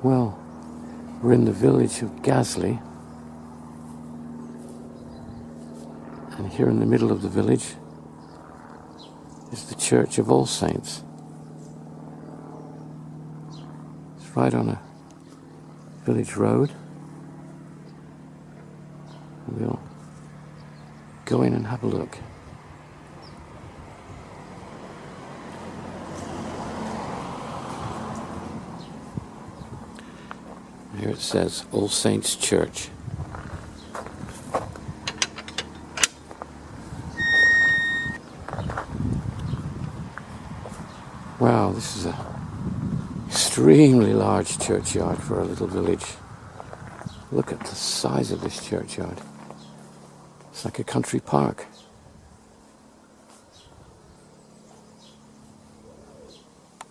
Well, we're in the village of Gazeley, and here in the middle of the village is the Church of All Saints. It's right on a village road. We'll go in and have a look. Here it says All Saints Church. Wow, this is an extremely large churchyard for a little village. Look at the size of this churchyard. It's like a country park.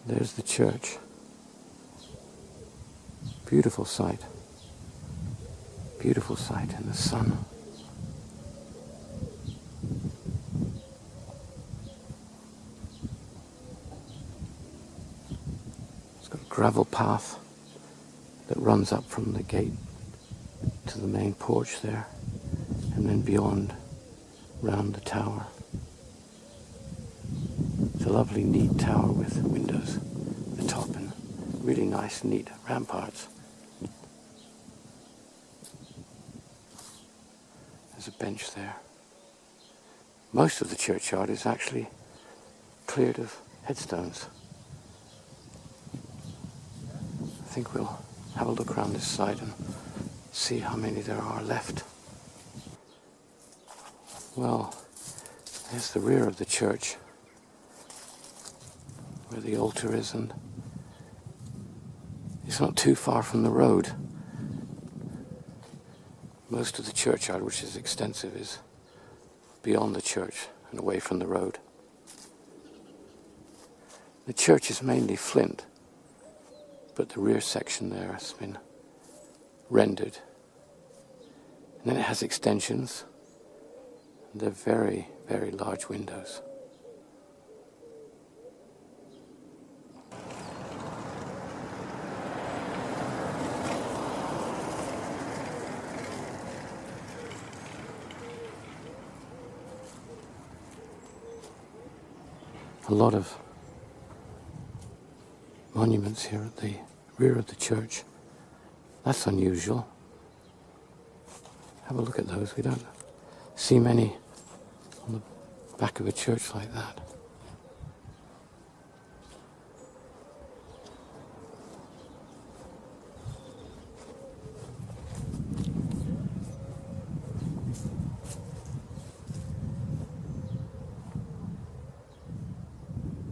There's the church. Beautiful sight. Beautiful sight in the sun. It's got a gravel path that runs up from the gate to the main porch there, and then beyond, round the tower. It's a lovely, neat tower with windows at the top and really nice, neat ramparts. There's a bench there. Most of the churchyard is actually cleared of headstones. I think we'll have a look around this side and see how many there are left. Well, there's the rear of the church, where the altar is, and it's not too far from the road. Most of the churchyard, which is extensive, is beyond the church and away from the road. The church is mainly flint, but the rear section there has been rendered. And then it has extensions, and they're very, very large windows. A lot of monuments here at the rear of the church. That's unusual. Have a look at those. We don't see many on the back of a church like that.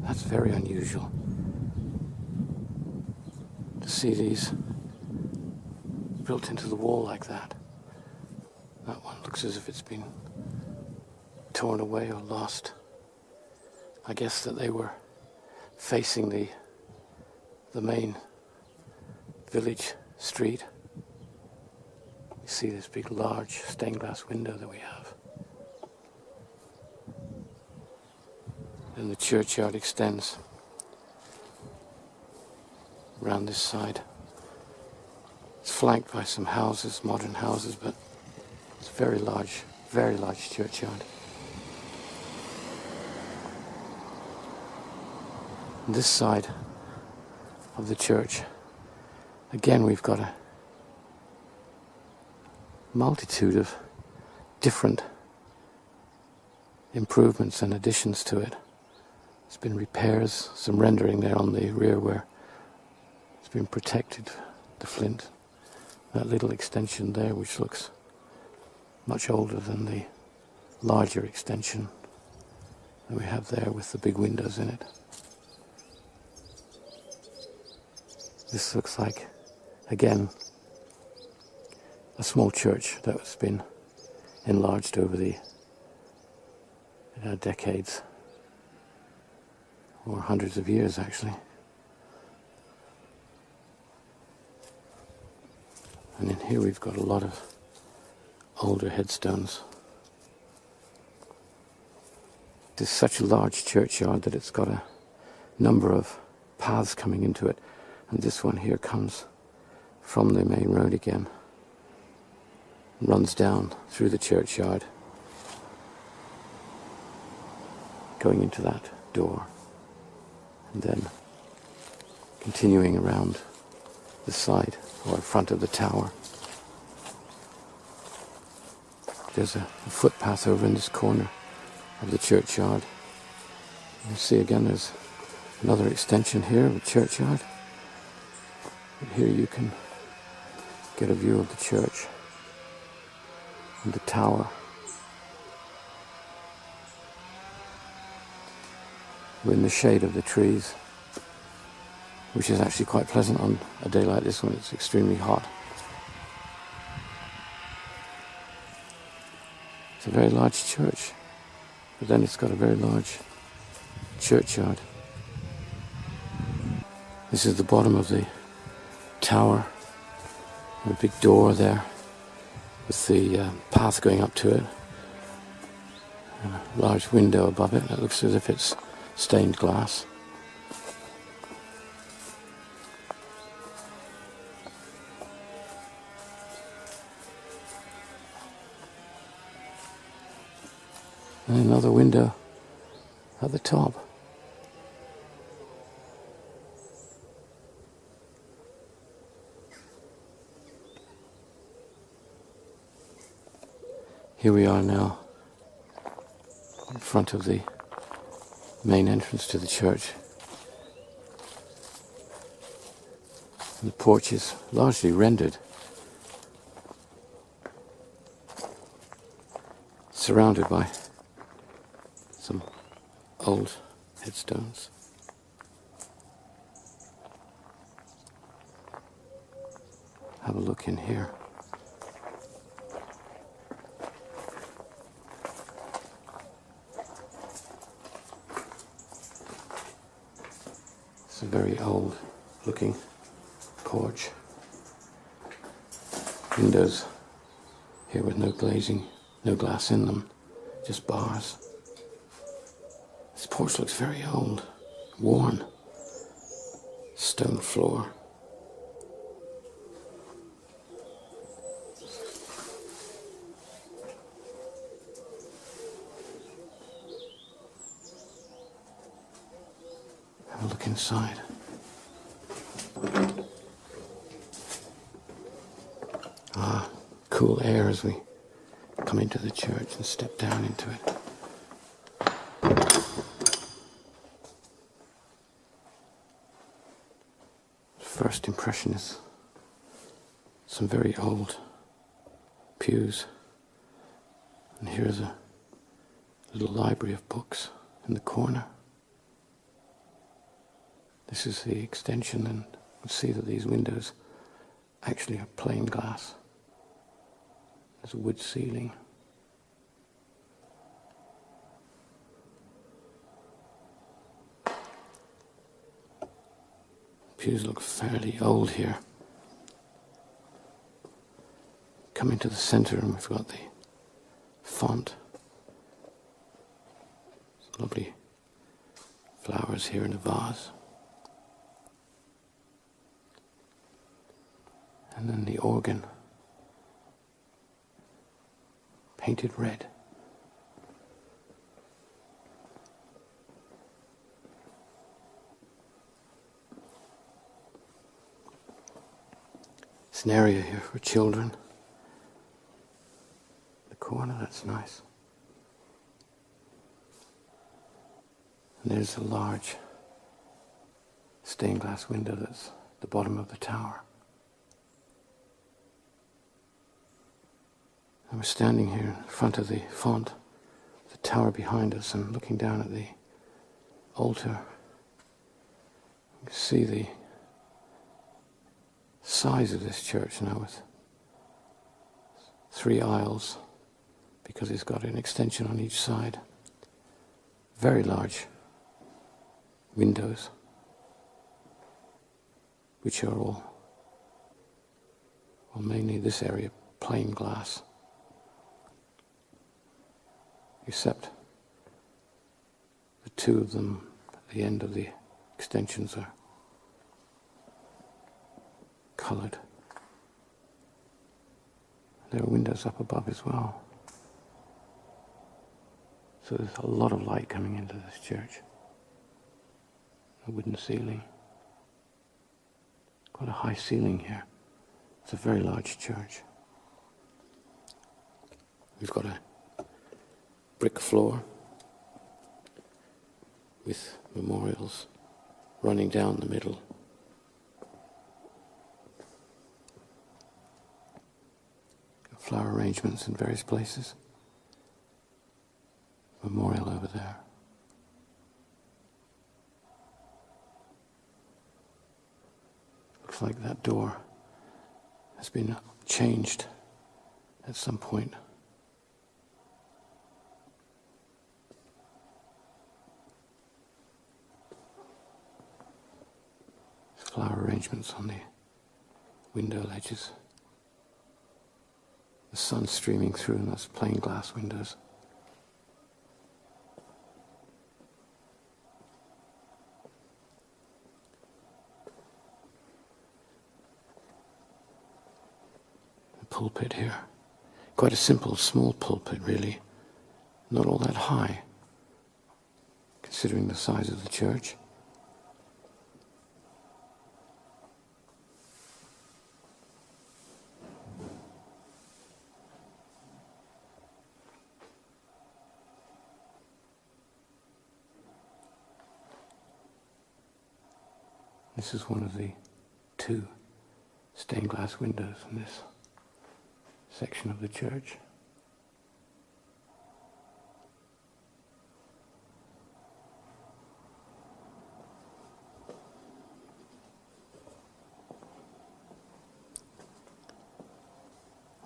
That's very unusual to see these built into the wall like that. That one looks as if it's been torn away or lost. I guess that they were facing the main village street. You see this big large stained glass window that we have. And the churchyard extends around this side. It's flanked by some houses, modern houses, but it's a very large churchyard. On this side of the church, again we've got a multitude of different improvements and additions to it. There's been repairs, some rendering there on the rear where it's been protected, the flint. That little extension there, which looks much older than the larger extension that we have there with the big windows in it. This looks like, again, a small church that's been enlarged over the decades, or hundreds of years actually. And in here we've got a lot of older headstones. It's such a large churchyard that it's got a number of paths coming into it, and this one here comes from the main road again, runs down through the churchyard, going into that door, and then continuing around the side or in front of the tower. There's a footpath over in this corner of the churchyard. You see again there's another extension here of the churchyard. And here you can get a view of the church and the tower. We're in the shade of the trees, which is actually quite pleasant on a day like this when it's extremely hot. It's a very large church, but then it's got a very large churchyard. This is the bottom of the tower, and a big door there with the path going up to it, and a large window above it that looks as if it's stained glass. And another window at the top. Here we are now in front of the main entrance to the church. And the porch is largely rendered, surrounded by some old headstones. Have a look in here. It's a very old looking porch. Windows here with no glazing, no glass in them, just bars. This porch looks very old, worn. Stone floor. Have a look inside. Cool air as we come into the church and step down into it. First impression is some very old pews. And here's a little library of books in the corner. This is the extension, and you'll see that these windows actually are plain glass. There's a wood ceiling. Pews look fairly old here. Come into the center and we've got the font. Some lovely flowers here in a vase. And then the organ, painted red. It's an area here for children. The corner, that's nice. And there's a large stained glass window that's at the bottom of the tower. And we're standing here in front of the font, the tower behind us, and looking down at the altar. You can see the size of this church now with 3 aisles, because it's got an extension on each side. Very large windows, which are all, well, mainly this area, plain glass, except the 2 of them at the end of the extensions are coloured. There are windows up above as well. So there's a lot of light coming into this church. A wooden ceiling. Quite a high ceiling here. It's a very large church. We've got a brick floor with memorials running down the middle. Flower arrangements in various places. Memorial over there. Looks like that door has been changed at some point. Flower arrangements on the window ledges. The sun streaming through in those plain glass windows. The pulpit here. Quite a simple, small pulpit, really. Not all that high, considering the size of the church. This is one of the 2 stained glass windows in this section of the church.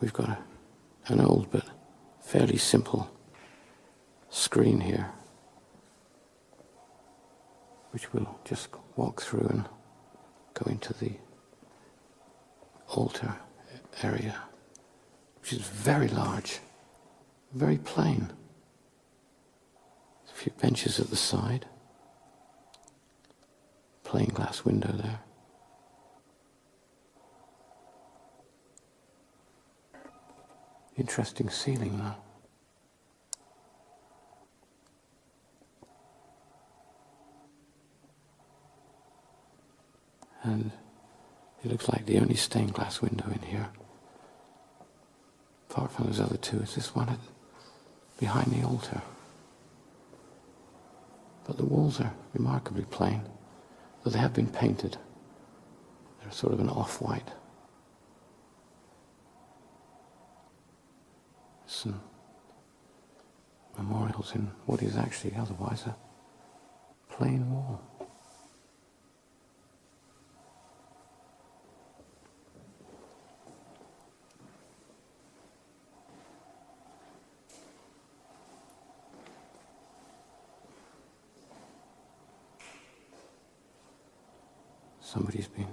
We've got an old but fairly simple screen here, which we'll just walk through and go into the altar area, which is very large, very plain. There's a few benches at the side, plain glass window there. Interesting ceiling though. And it looks like the only stained glass window in here, apart from those other 2, is this one behind the altar. But the walls are remarkably plain, though they have been painted. They're sort of an off-white. Some memorials in what is actually otherwise a plain wall. Somebody's been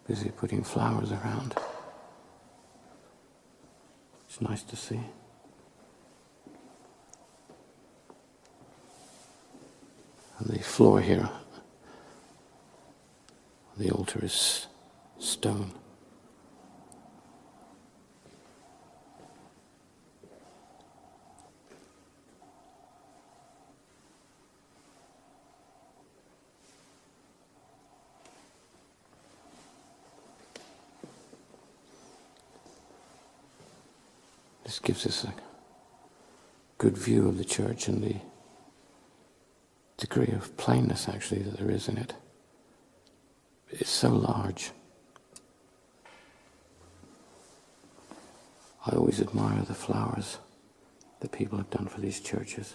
busy putting flowers around. It's nice to see. And the floor here, the altar is stone. This gives us a good view of the church and the degree of plainness actually that there is in it. It's so large. I always admire the flowers that people have done for these churches.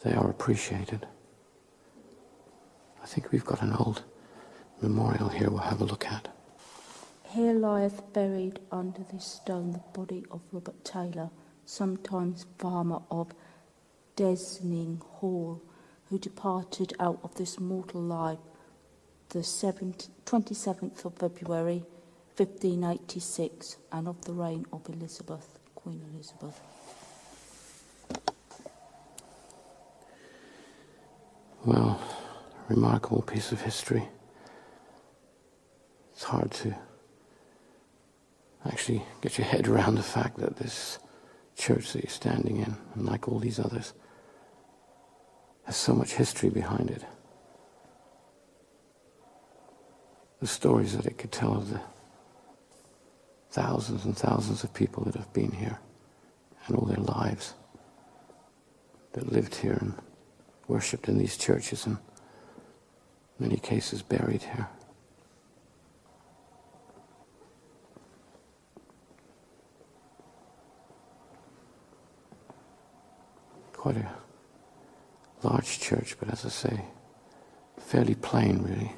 They are appreciated. I think we've got an old memorial here we'll have a look at. Here lieth buried under this stone the body of Robert Taylor, sometimes farmer of Desning Hall, who departed out of this mortal life the 27th of February 1586, and of the reign of Elizabeth, Queen Elizabeth. Well, a remarkable piece of history. hard to actually get your head around the fact that this church that you're standing in, and like all these others, has so much history behind it. The stories that it could tell of the thousands and thousands of people that have been here and all their lives, that lived here and worshipped in these churches, and in many cases buried here. Quite a large church, but as I say, fairly plain really,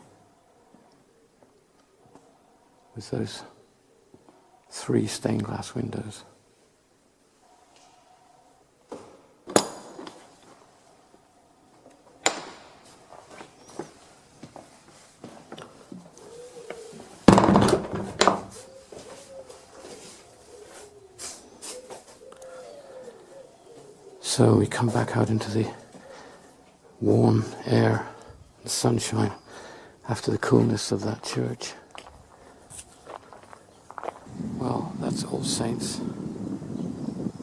with those 3 stained glass windows. So we come back out into the warm air and sunshine after the coolness of that church. Well, that's All Saints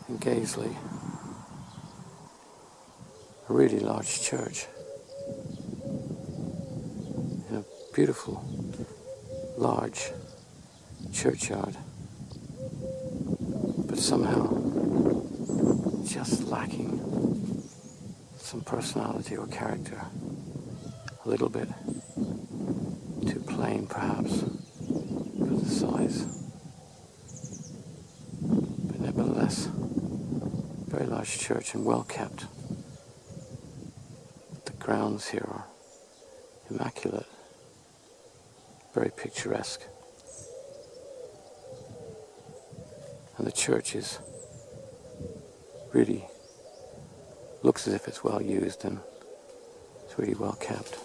in Gazeley. A really large church in a beautiful, large churchyard, but somehow just lacking some personality or character. A little bit too plain, perhaps, for the size. But nevertheless, very large church and well kept. The grounds here are immaculate, very picturesque. And the church is really looks as if it's well used and it's really well kept.